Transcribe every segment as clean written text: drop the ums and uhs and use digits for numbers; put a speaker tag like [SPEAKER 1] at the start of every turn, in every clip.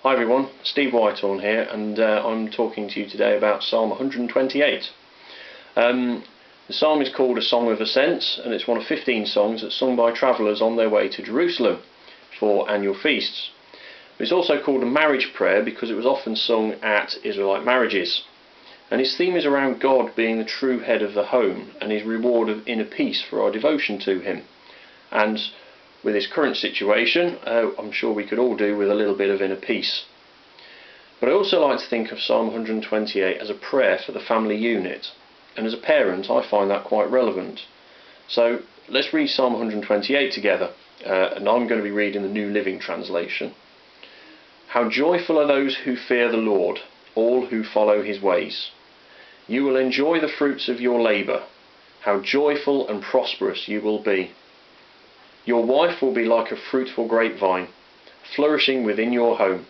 [SPEAKER 1] Hi everyone, Steve Whitehorn here, and I'm talking to you today about Psalm 128. The psalm is called A Song of Ascents, and it's one of 15 songs that's sung by travellers on their way to Jerusalem for annual feasts. It's also called a marriage prayer because it was often sung at Israelite marriages. And its theme is around God being the true head of the home and his reward of inner peace for our devotion to him. And with this current situation, I'm sure we could all do with a little bit of inner peace. But I also like to think of Psalm 128 as a prayer for the family unit, and as a parent I find that quite relevant. So let's read Psalm 128 together, and I'm going to be reading the New Living Translation. How joyful are those who fear the Lord, all who follow his ways. You will enjoy the fruits of your labour. How joyful and prosperous you will be. Your wife will be like a fruitful grapevine, flourishing within your home.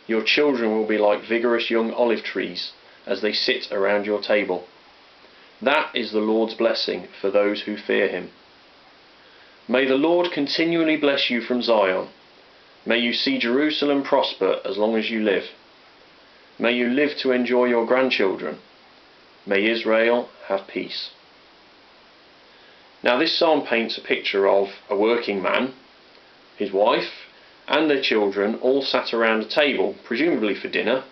[SPEAKER 1] Your children will be like vigorous young olive trees as they sit around your table. That is the Lord's blessing for those who fear him. May the Lord continually bless you from Zion. May you see Jerusalem prosper as long as you live. May you live to enjoy your grandchildren. May Israel have peace. Now this psalm paints a picture of a working man, his wife and their children all sat around a table, presumably for dinner.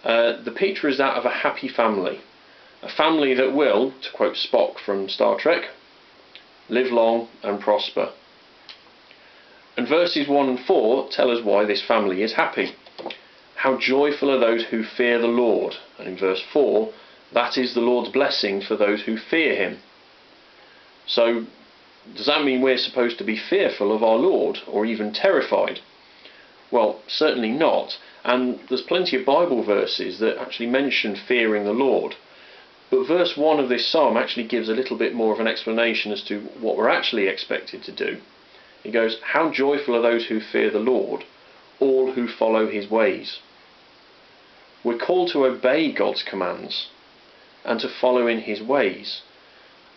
[SPEAKER 1] The picture is that of a happy family, a family that will, to quote Spock from Star Trek, live long and prosper. And verses 1 and 4 tell us why this family is happy. How joyful are those who fear the Lord, and in verse 4, that is the Lord's blessing for those who fear him. So, does that mean we're supposed to be fearful of our Lord, or even terrified? Well, certainly not, and there's plenty of Bible verses that actually mention fearing the Lord. But verse 1 of this psalm actually gives a little bit more of an explanation as to what we're actually expected to do. It goes, how joyful are those who fear the Lord, all who follow his ways. We're called to obey God's commands, and to follow in his ways.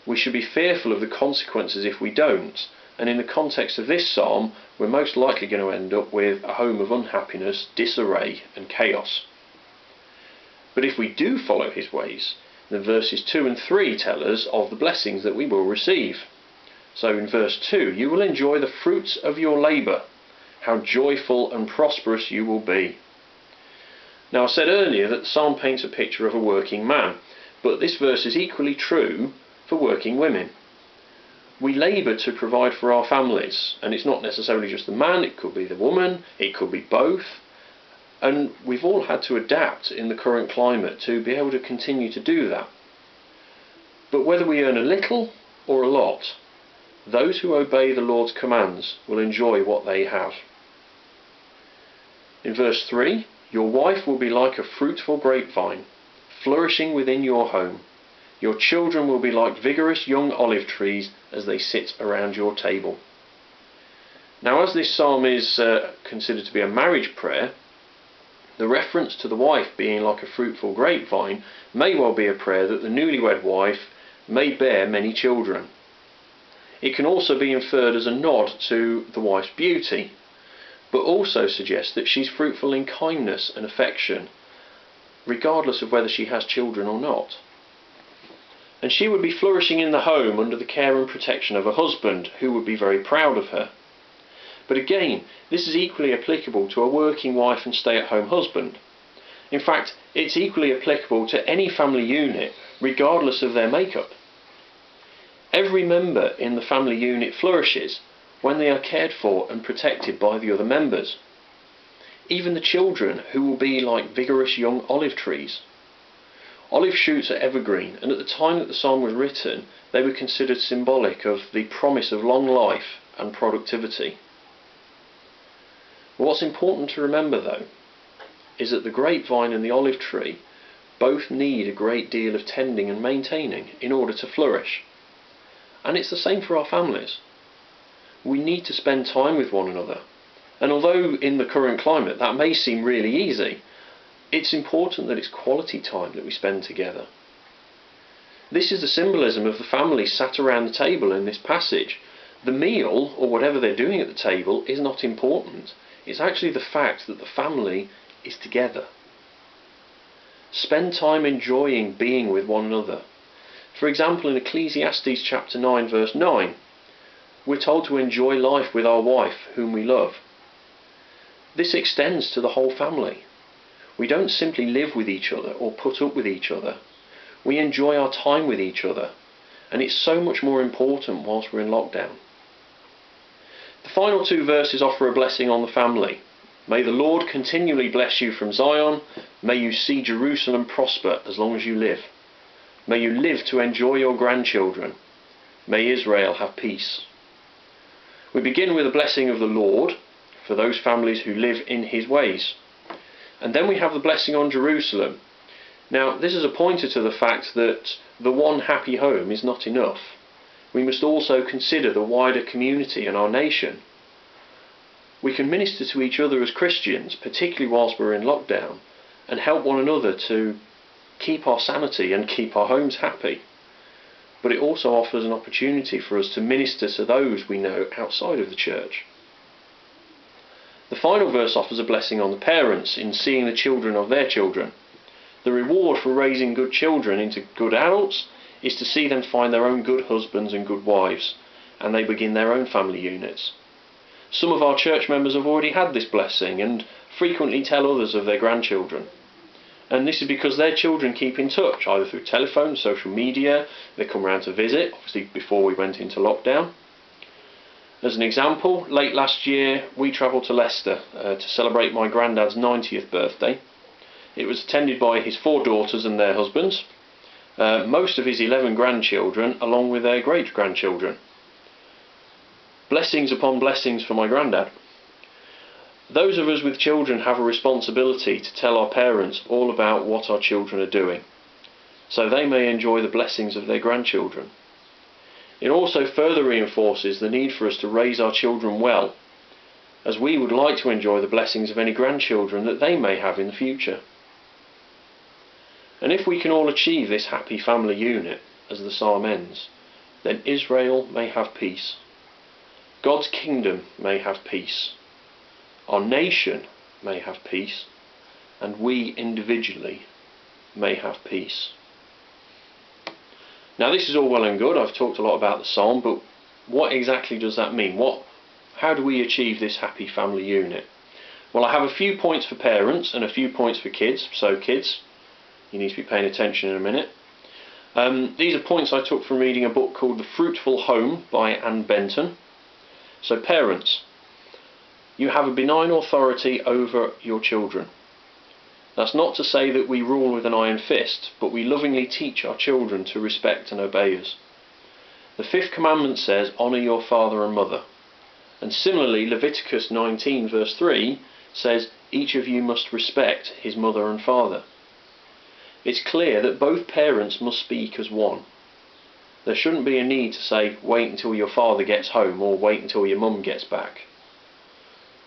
[SPEAKER 1] We should be fearful of the consequences if we don't, and in the context of this psalm, we're most likely going to end up with a home of unhappiness, disarray and chaos. But if we do follow his ways, then verses 2 and 3 tell us of the blessings that we will receive. So in verse 2, you will enjoy the fruits of your labour. How joyful and prosperous you will be. Now I said earlier that the psalm paints a picture of a working man, but this verse is equally true for working women. We labour to provide for our families, and it's not necessarily just the man, it could be the woman, it could be both, and we've all had to adapt in the current climate to be able to continue to do that. But whether we earn a little or a lot, those who obey the Lord's commands will enjoy what they have. In verse 3, your wife will be like a fruitful grapevine, flourishing within your home. Your children will be like vigorous young olive trees as they sit around your table. Now, as this psalm is considered to be a marriage prayer, the reference to the wife being like a fruitful grapevine may well be a prayer that the newlywed wife may bear many children. It can also be inferred as a nod to the wife's beauty, but also suggests that she's fruitful in kindness and affection, regardless of whether she has children or not. And she would be flourishing in the home under the care and protection of a husband who would be very proud of her. But again, this is equally applicable to a working wife and stay-at-home husband. In fact, it's equally applicable to any family unit, regardless of their makeup. Every member in the family unit flourishes when they are cared for and protected by the other members. Even the children, who will be like vigorous young olive trees. Olive shoots are evergreen, and at the time that the psalm was written, they were considered symbolic of the promise of long life and productivity. What's important to remember, though, is that the grapevine and the olive tree both need a great deal of tending and maintaining in order to flourish. And it's the same for our families. We need to spend time with one another, and although in the current climate that may seem really easy, it's important that it's quality time that we spend together. This is the symbolism of the family sat around the table in this passage. The meal, or whatever they're doing at the table, is not important. It's actually the fact that the family is together. Spend time enjoying being with one another. For example, in Ecclesiastes chapter 9 verse 9, we're told to enjoy life with our wife, whom we love. This extends to the whole family. We don't simply live with each other or put up with each other. We enjoy our time with each other, and it's so much more important whilst we're in lockdown. The final two verses offer a blessing on the family. May the Lord continually bless you from Zion. May you see Jerusalem prosper as long as you live. May you live to enjoy your grandchildren. May Israel have peace. We begin with a blessing of the Lord for those families who live in his ways. And then we have the blessing on Jerusalem. Now, this is a pointer to the fact that the one happy home is not enough. We must also consider the wider community and our nation. We can minister to each other as Christians, particularly whilst we're in lockdown, and help one another to keep our sanity and keep our homes happy. But it also offers an opportunity for us to minister to those we know outside of the church. The final verse offers a blessing on the parents in seeing the children of their children. The reward for raising good children into good adults is to see them find their own good husbands and good wives, and they begin their own family units. Some of our church members have already had this blessing and frequently tell others of their grandchildren. And this is because their children keep in touch, either through telephone, social media, they come round to visit, obviously before we went into lockdown. As an example, late last year we travelled to Leicester to celebrate my granddad's 90th birthday. It was attended by his 4 daughters and their husbands, most of his 11 grandchildren, along with their great-grandchildren. Blessings upon blessings for my granddad. Those of us with children have a responsibility to tell our parents all about what our children are doing, so they may enjoy the blessings of their grandchildren. It also further reinforces the need for us to raise our children well, as we would like to enjoy the blessings of any grandchildren that they may have in the future. And if we can all achieve this happy family unit, as the psalm ends, then Israel may have peace. God's kingdom may have peace. Our nation may have peace, and we individually may have peace. Now, this is all well and good. I've talked a lot about the psalm, but what exactly does that mean? How do we achieve this happy family unit? Well, I have a few points for parents and a few points for kids. So kids, you need to be paying attention in a minute. These are points I took from reading a book called The Fruitful Home by Anne Benton. So parents, you have a benign authority over your children. That's not to say that we rule with an iron fist, but we lovingly teach our children to respect and obey us. The 5th commandment says, honour your father and mother. And similarly, Leviticus 19 verse 3 says, each of you must respect his mother and father. It's clear that both parents must speak as one. There shouldn't be a need to say, wait until your father gets home or wait until your mum gets back.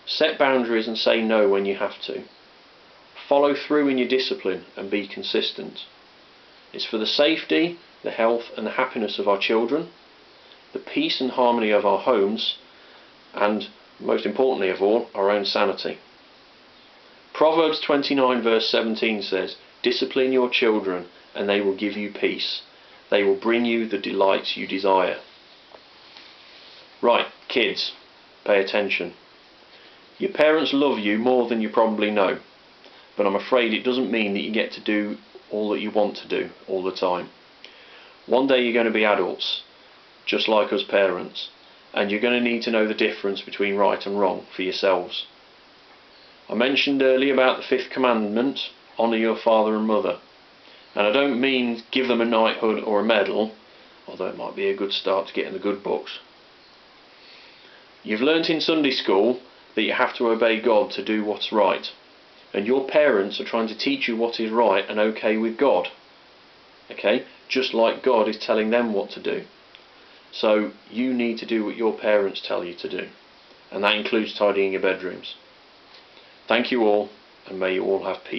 [SPEAKER 1] Set boundaries and say no when you have to. Follow through in your discipline and be consistent. It's for the safety, the health and the happiness of our children, the peace and harmony of our homes, and, most importantly of all, our own sanity. Proverbs 29 verse 17 says, discipline your children and they will give you peace. They will bring you the delights you desire. Right, kids, pay attention. Your parents love you more than you probably know, but I'm afraid it doesn't mean that you get to do all that you want to do all the time. One day you're going to be adults, just like us parents, and you're going to need to know the difference between right and wrong for yourselves. I mentioned earlier about the 5th commandment, honour your father and mother. And I don't mean give them a knighthood or a medal, although it might be a good start to get in the good books. You've learnt in Sunday school that you have to obey God to do what's right, and your parents are trying to teach you what is right and okay with God. Okay? Just like God is telling them what to do. So you need to do what your parents tell you to do, and that includes tidying your bedrooms. Thank you all, and may you all have peace.